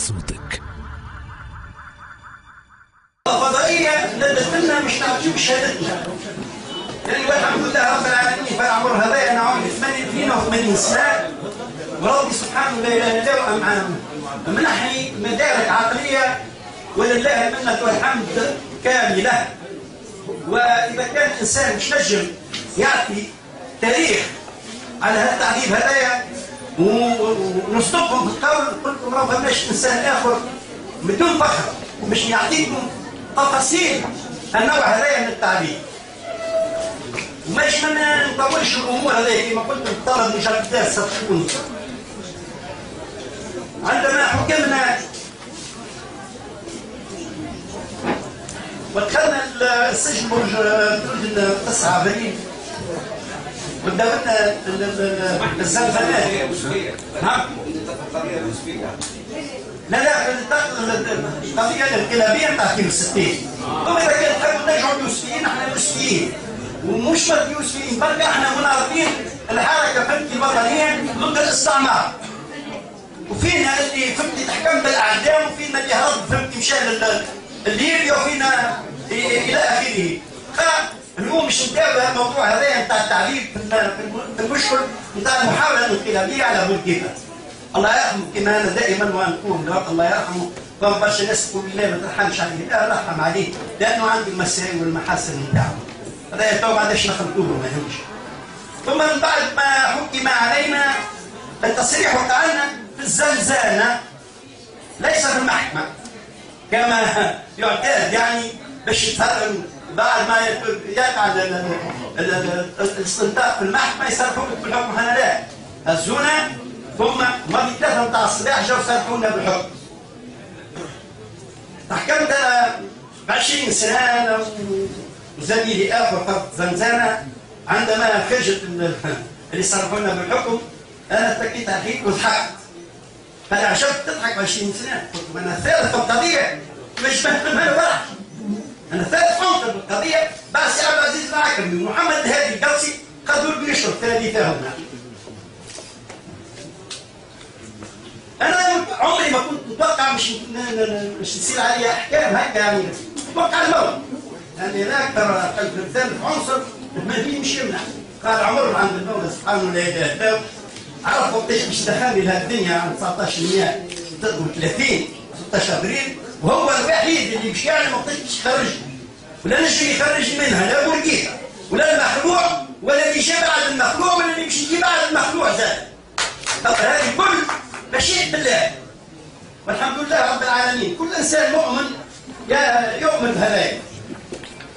صوتك. الفضائية لنا مش تعطيهم شهادتنا. يعني والحمد لله رب العالمين فالعمر هذا أنا عمري 82 سنة وربي سبحانه لا إله إلا هو منحني مدارك عقلية ولله المنة والحمد كاملة. وإذا كان الإنسان مش نجم يعطي تاريخ على هذا التعذيب هذايا ونصدقهم في القول قلت لكم ما فماش إنسان آخر بدون فخر مش يعطيكم تفاصيل النوع هذايا من التعذيب. وماش ما نطولش الأمور هذايا كما قلت الطلب مجدات ستكون. عندما حكمنا ودخلنا السجن برج 9 ابريل قدامنا الزنزانات. نعم. لا القضية الانقلابية نتاع 62. ثم إذا كان تحبوا ترجعوا اليوسفيين احنا يوسفيين ومش بس يوسفيين بركة احنا مناضلين الحركة فهمتي الوطنية ضد الاستعمار. وفينا اللي فهمتي تحكم بالأعدام وفينا اللي هرب فهمتي مشى لليبيا وفينا إلى آخره. اليوم مش نتابع الموضوع هذا نتاع التعذيب في المشكل نتاع المحاولة الانقلابية على بورقيبة. الله يرحمه كما أنا دائما ونقول الله يرحمه فما برشا ناس تقول لا ما ترحمش عليه، لا نرحم عليه لأنه عنده المساوئ والمحاسن نتاعه. هذا تو ما عادش نخلطوه ما يهمش. ثم من بعد ما حكم علينا التصريح تاعنا في الزنزانة ليس في المحكمة كما يعتاد، يعني باش يتهرب بعد ما يقع الاستنطاق في المحكمة يصرحوا لك بالحكم. هنا لا هزونا ثم مرة 3 نتاع الصباح جاوا صرحونا بالحكم. تحكمت انا ب 20 سنة وزميلي اخر فرد زنزانة. عندما خرجت اللي صرحونا بالحكم انا اتكيت عليك وضحكت. فانا عشان تضحك 20 سنة قلت انا ثالث في القضية مش ما نفرحش. أنا ثالث عنصر بالقضية بعد سي عبد العزيز العكرمي ومحمد هادي القوسي خذوا بنشر ثالثهم. أنا عمري ما كنت متوقع مش تصير علي أحكام هكا، يعني متوقع الموت. يعني لا أكثر الثالث عنصر ما فيه مش يمنع. قال عمر عند المولى سبحانه لا إله إلا هو عرفوا قداش باش دخلني لهذه الدنيا عام 1930 16 ابريل وهو الوحيد اللي مش يعلم وقتاش باش يخرجني ولا نجم يخرج منها لا بورقيبة ولا المخلوع ولا اللي جا بعد المخلوع ولا اللي باش يجي بعد المخلوع زاد. هذه كل مشيئة بالله والحمد لله رب العالمين. كل انسان مؤمن يؤمن بهذا.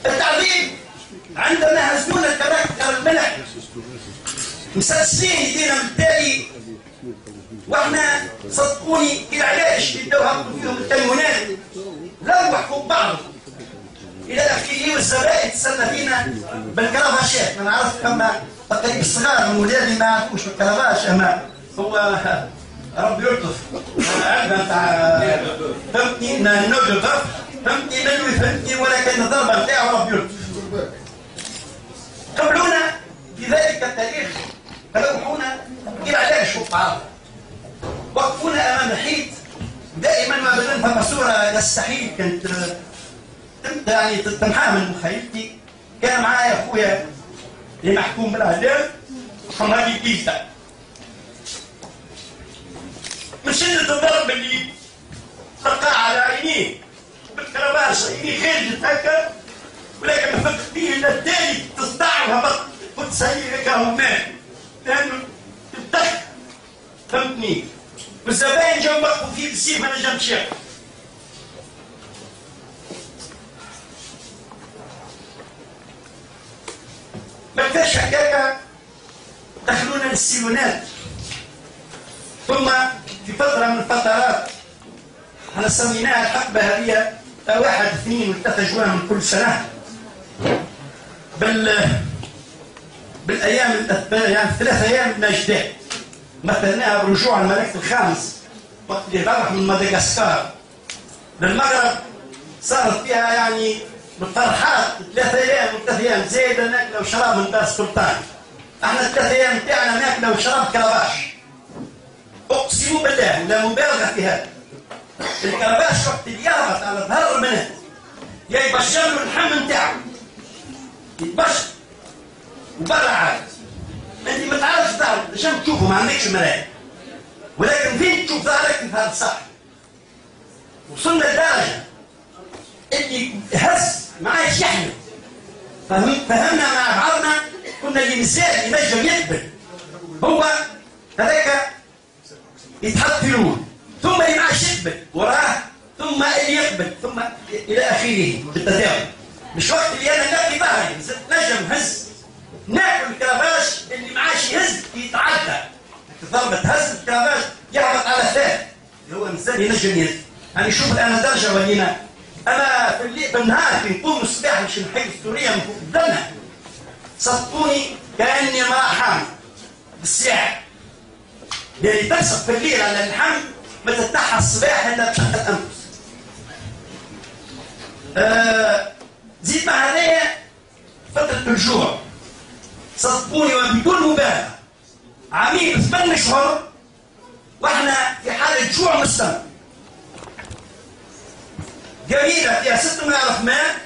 التعذيب عندما هزونا الكاركتر الملح مسلسلين يدينا من التالي واحنا صدقوني العلاج اللي بداو هبطوا فيهم التموينات لوحوا بعض الى اخره. والزبائن تسنى فينا بالكرافاشات. انا عرفت كما تقريبا الصغار من ولادي ما يعرفوش بالكرافاش اما هو ربي يلطف عندنا نتاع فهمتني نلطف فهمتني نلوي فهمتني ولكن الضربه نتاعو ربي يلطف. قبلونا في ذلك التاريخ فلوحونا العلاج فوق بعض وقفونا امام الحيط. دائما ما بدنا فما صوره يستحيل كانت يعني تمحاها من مخيلتي. كان معايا اخويا اللي محكوم بالاعدام حمادي كيزا. من شدة الضرب اللي تقع على عينيه بالكرباش عينيه خرجت هكا ولكن ما فكت فيه الا التالي تصدع وهبط قلت سيء هكا هو مات لانه تتخ فهمتني. والزباين جاوا وقفوا فيه بالسيف انا جنب شاف. ما كانش حكايه دخلونا للسيلونات. ثم في فتره من الفترات احنا سميناها الحقبه هذه 1 2 و3 جوان كل سنه بالايام يعني 3 ايام النجدات مثلناها برجوع الملك الخامس وقت اللي راح من مدغشقر للمغرب. صارت فيها يعني بالفرحات 3 ايام و3 ايام زايده ناكله وشراب من دار السلطان. احنا 3 ايام تاعنا ناكله وشراب كرباش. اقسم بالله لا مبالغه في هذا. الكرباش وقت اللي يهبط على ظهر المنام يا يبشر له اللحم نتاعو يتبشر وبرا عاد. انت ما تعرفش ظهرك عشان تشوفه، ما عندكش مرايه، ولكن فين تشوف ظهرك في هذا صح. وصلنا لدرجه اللي هز ما عادش يحمل. فهمنا مع بعضنا، كنا اللي مثال ينجم يقبل هو هذاك يتحط في الاول، ثم اللي ما عادش يقبل وراه، ثم اللي يقبل، ثم الى اخره بالتداول. مش وقت اللي انا نلاقي ظهري نجم هز ناكل الكرافاش اللي ما عادش يهز يتعدى. ضربة هز الكرافاش يهبط على الثالث اللي هو الانسان ينجم يهز. انا نشوف الان درجه ولينا. انا في النهار كي نقوم الصباح باش نحيد السوريه من فوق الدنيا صدقوني كاني امراه حامل بالساعه. اللي ترسق في الليل على اللحم ما تتنحى الصباح الا بشق الانفس. زيد مع هذايا فتره الجوع صدقوني وبدون مبالغه عميل 8 اشهر واحنا في حاله جوع مستمر. قليله فيها 6 مغارف ماء،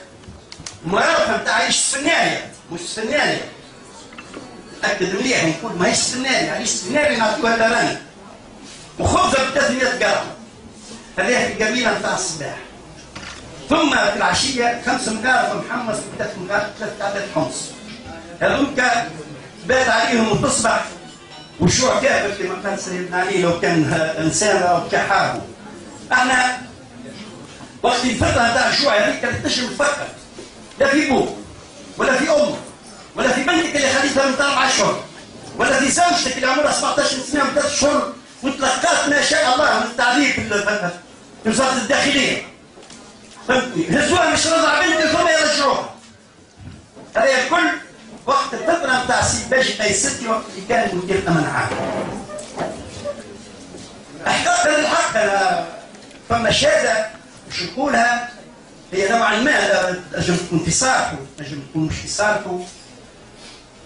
مغارفه نتاع عيش سفناريه مش سفناريه. أكد مليح نقول ماهيش سفناريه، عيش سفناريه نعطيوها لراني. وخبزه ب 300 جرام. هذه في القبيله نتاع الصباح. ثم في العشيه 5 مغارف محمص و3 مغارف 3 عدد حمص. هذوك بات عليهم وتصبح وشوع كافر كما قال سيدنا علي لو كان انسان او كحابه. احنا وقت الفتره نتاع الجوع هذيك كانت تنجم تفكر لا في بوك ولا في امك ولا في بنتك اللي خليتها من 4 اشهر ولا في زوجتك اللي عمرها 17 سنه و3 اشهر وتلقات ما شاء الله من التعذيب في وزاره الداخليه. فهمتني؟ هزوها مش رضع بنتي ثم يرجعوها. هذا الكل وقت الفتره نتاع السيد باجي قيسرتي وقت اللي كان مدير الامن العام. احقاقا للحق انا فما شهاده مش نقولها هي نوعا ما نجم تكون في صالحه نجم تكون مش في صالحه.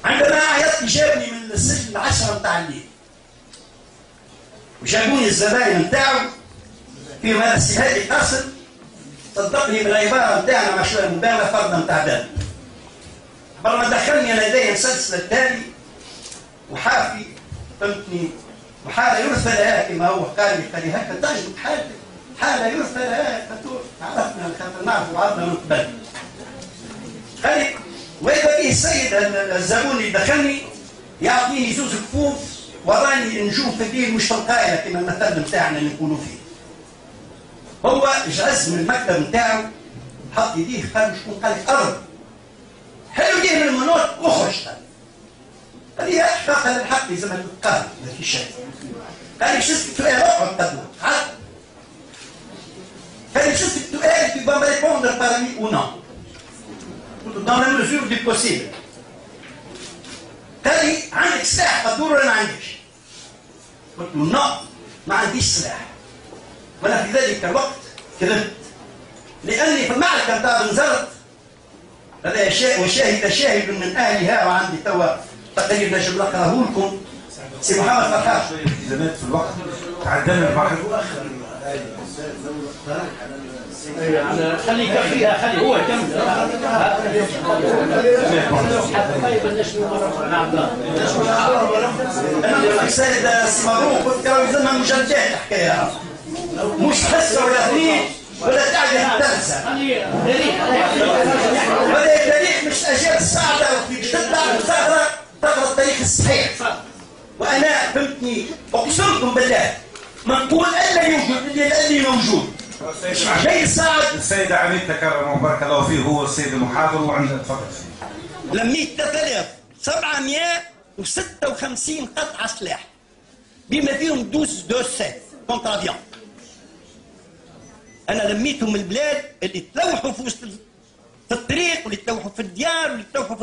عندما عيطت جابني من السجن 10 نتاع الليل وجابوني الزباين نتاعو فيهم هذا السي هادي قاسم صدقني بالعباره نتاعنا مع شويه مبالغه فرضا نتاع دم. قبل ما دخلني انا لدي مسلسل التالي وحافي فهمتني وحاله يرثى لها كما هو قال لي هكا تجد حالتك حاله يرثى لها فتور عرفنا خاطر نعرف بعضنا من قبل. قال واذا به السيد الزبون اللي دخلني يعطيني زوز كفوف وراني نجوم في الليل مش تلقائنا كما المثل نتاعنا اللي نقولوا فيه. هو جهز من المكتب نتاعو حط يديه قال شكون قال لك ارض حلو يديه من المنوط واخرج. قال لي احقاقا للحق لازمها تتقال ما في شيء. قال لي شفت السؤال اقعد قدوه عاد. قال لي شفت السؤال tu vas me répondre par oui ou non. قلت dans la mesure du possible. قال لي عندك سلاح قدور ولا ما عندكش؟ قلت له لا ما عنديش سلاح. وانا في ذلك الوقت كذبت لاني في المعركه نتاع بنزرت هذا وشاهد شاهد من اهلها وعندي توا تقريبا نجم نقراه لكم سي محمد فرحان. زمان في الوقت تعدينا البحر ايوه خلي يكفيها خلي هو يكمل. انا السيد سي مبروك قلت له يلزمها مجلدات الحكايه مش حصه ولا اثنين ولا تعجب تنسى. هذا التاريخ مش اجيال صعبه وفي تطلع مظاهره تقرا التاريخ الصحيح. وانا فهمتني اقسمكم بالله ما نقول الا يوجد الا اللي موجود. جاي صعب. السيد عميد تكرم وبارك الله فيه هو السيد المحاضر وعندنا تفضل. لميت 3756 قطعه سلاح بما فيهم 12 دوسات كونتر افيون. انا لميتهم من البلاد اللي تلوحوا في وسط في الطريق واللي تلوحوا في الديار واللي تلوحوا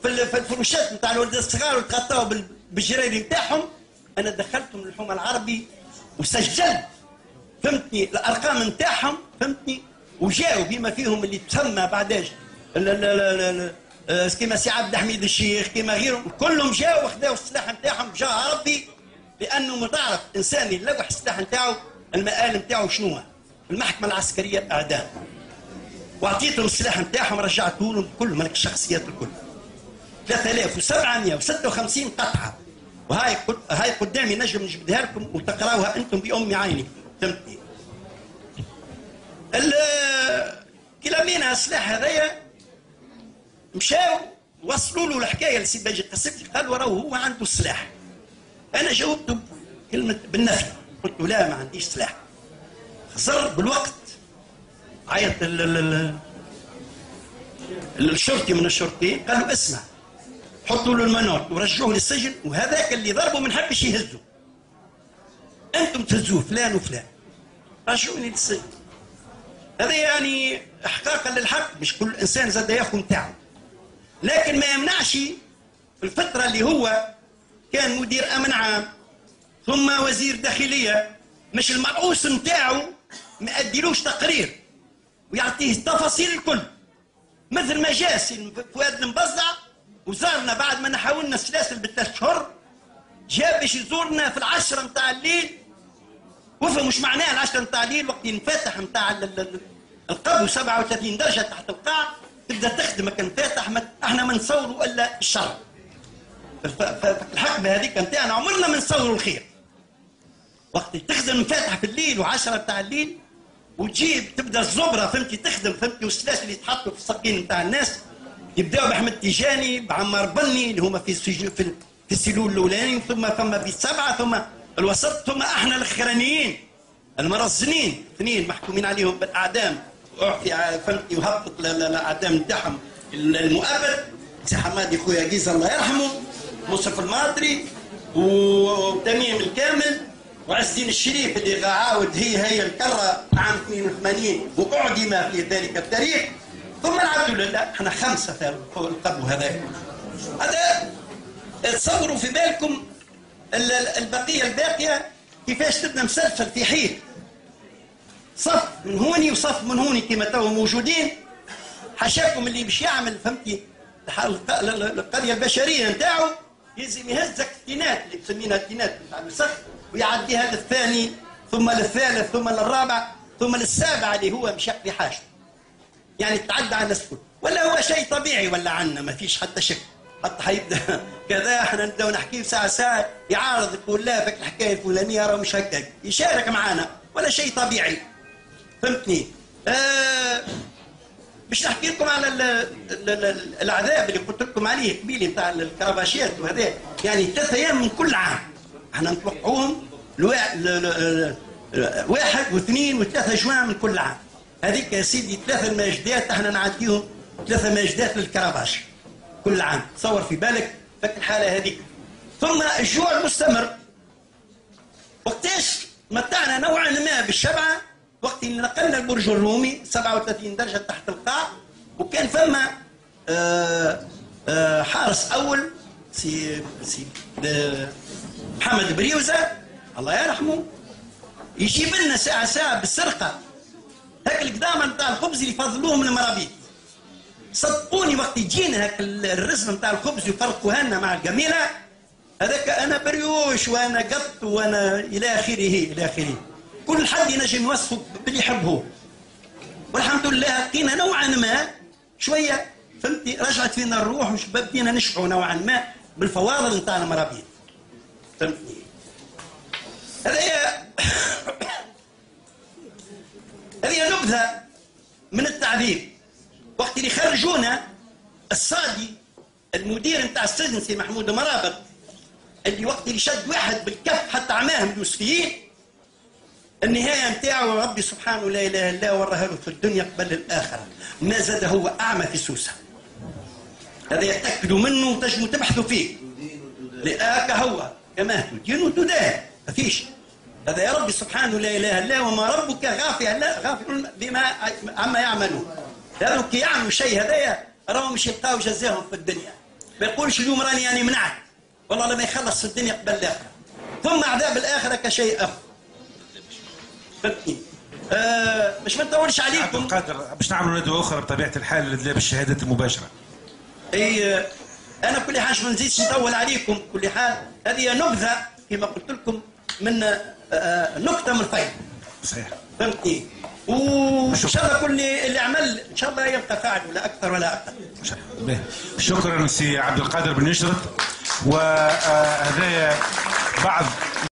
في الفروشات نتاع الولد الصغار وتغطاوا بالجراري نتاعهم. انا دخلتهم للحومه العربي وسجلت فهمتني الارقام نتاعهم فهمتني وجاوا بما فيهم اللي تسمى بعداش كيما سي عبد الحميد الشيخ كيما غيرهم كلهم جاوا وخذاوا السلاح نتاعهم جا ربي لانه متعرف انسان يلوح السلاح نتاعو المآل نتاعو شنو؟ المحكمة العسكرية الإعدام. وأعطيتهم السلاح نتاعهم رجعته لهم كل ملك الشخصيات الكل. 3756 قطعة. وهاي قدامي نجم نجبدها لكم وتقراوها أنتم بأم عينكم. فهمتني؟ كي لمينا السلاح هذايا مشاو وصلوا له الحكايه لسي باجي قصتي، قالوا راهو هو عنده السلاح. انا جاوبته كلمه بالنفي، قلت له لا ما عنديش سلاح. خسر بالوقت عيط الشرطي من الشرطيين، قال له اسمع حطوا له المنوط ورجعوه للسجن، وهذاك اللي ضربه ما نحبش يهزه. انتم تهزوه فلان وفلان، رجعوني للسجن. هذا يعني احقاقا للحق، مش كل انسان زاد ياخذ نتاعو. لكن ما يمنعش في الفترة اللي هو كان مدير أمن عام ثم وزير داخلية، مش المرؤوس نتاعو ما أديلوش تقرير ويعطيه التفاصيل الكل، مثل ما جاء سي فؤاد المبزع وزارنا بعد ما نحاولنا السلاسل بالثلاث شهور، جاء باش يزورنا في 10 متاع الليل. وفهم مش معناه 10 متاع الليل وقت ينفتح متاع القبو 37 درجة تحت القاع تبدا تخدم كان فاتح. احنا ما نصوروا الا الشر. الحقبه هذيك نتاعنا عمرنا ما نصوروا الخير. وقت تخدم فاتح في الليل و10 بتاع الليل وتجيب تبدا الزبره فهمتي تخدم فهمتي، والسلاسل اللي يتحطوا في السقين نتاع الناس يبداو باحمد تيجاني بعمار بني اللي هما في السلول الاولاني، ثم بالسبعه، ثم الوسط، ثم احنا الاخرانيين المرزنين اثنين محكومين عليهم بالاعدام اعطي فهمتي وهبط الاعدام نتاعهم المؤبد، سي حمادي خويا جيزه الله يرحمه، مصطفى الماطري وتميم الكامل وعز الدين الشريف اللي عاود هي الكره عام 82 واعدم في ذلك التاريخ. ثم العبد لله احنا 5 في القبو هذاك. هذا تصوروا في بالكم البقيه الباقيه كيفاش تبدا مسلسل في حيط، صف من هوني وصف من هوني كما تو موجودين. حشاكم اللي باش يعمل فهمتي القريه البشريه نتاعو يلزم يهزك التينات اللي مسمينها التينات نتاع الوسخ ويعديها للثاني ثم للثالث ثم للرابع ثم للسابع اللي هو مش يقضي حاجه. يعني تعدى على الناس الكل، ولا هو شيء طبيعي ولا عنا ما فيش حتى شك. حتى حيبدا كذا احنا نبداو نحكي ساعه يعارض يقول لا فك الحكايه الفلانيه راه مش هكاك، يشارك معنا ولا شيء طبيعي. فهمتني؟ باش نحكي لكم على العذاب اللي قلت لكم عليه قبيلي نتاع الكرباشيات وهذا، يعني 3 ايام من كل عام احنا نتوقعوهم 1 و2 و3 جوان من كل عام. هذيك يا سيدي 3 ماجدات احنا نعديهم 3 ماجدات للكرباش كل عام، تصور في بالك فك الحاله هذيك. ثم الجوع المستمر. وقتاش متعنا نوعا ما بالشبعه وقت اللي نقلنا البرج الرومي 37 درجه تحت القاع، وكان فما حارس اول سي محمد بريوزه الله يرحمه يجيب لنا ساعه بالسرقه هاك القدامى نتاع الخبز اللي يفضلوهم المرابيط. صدقوني وقت يجينا هاك الرسم نتاع الخبز يفرقوها لنا مع الجميله هذاك انا بريوش وانا قط وانا الى اخره كل حد ينجم يوصفه باللي يحبه. والحمد لله لقينا نوعا ما شويه فهمتي رجعت فينا الروح وبدينا نشبعوا نوعا ما بالفواضل نتاع المرابيط. فهمتني؟ هذه نبذه من التعذيب. وقت اللي خرجونا الصادي المدير نتاع السجن سي محمود مرابط اللي وقت اللي شد واحد بالكف حتى عماهم المسفيين، النهايه نتاعو ربي سبحانه لا اله الا هو وراها له في الدنيا قبل الاخره، ما زاد هو اعمى في سوسه. هذا يتاكدوا منه وتجموا تبحثوا فيه. لآك هو كما تدين وتدان ما فيش. هذا يا ربي سبحانه لا اله الا هو وما ربك غافل بما عما يعملون. هذا كي يعملوا شيء هذايا راهم مش يلقاو جزاهم في الدنيا. ما يقولش اليوم راني يعني منعت، والله لما يخلص في الدنيا قبل الاخره. ثم عذاب الاخره كشيء اخر. فهمتني؟ مش ما نطولش عليكم. قادر باش نعملوا ندوه اخرى بطبيعه الحال بالشهادات المباشره. اي انا كل حاجه ما نزيدش نطول عليكم. كل حال هذه نبذه كما قلت لكم من نكته من الفيض. صحيح. فهمتني؟ وان شاء الله كل اللي عمل ان شاء الله يبقى فاعل ولا اكثر ولا اقل. شكرا سي عبد القادر بن نشرت. وهذايا بعض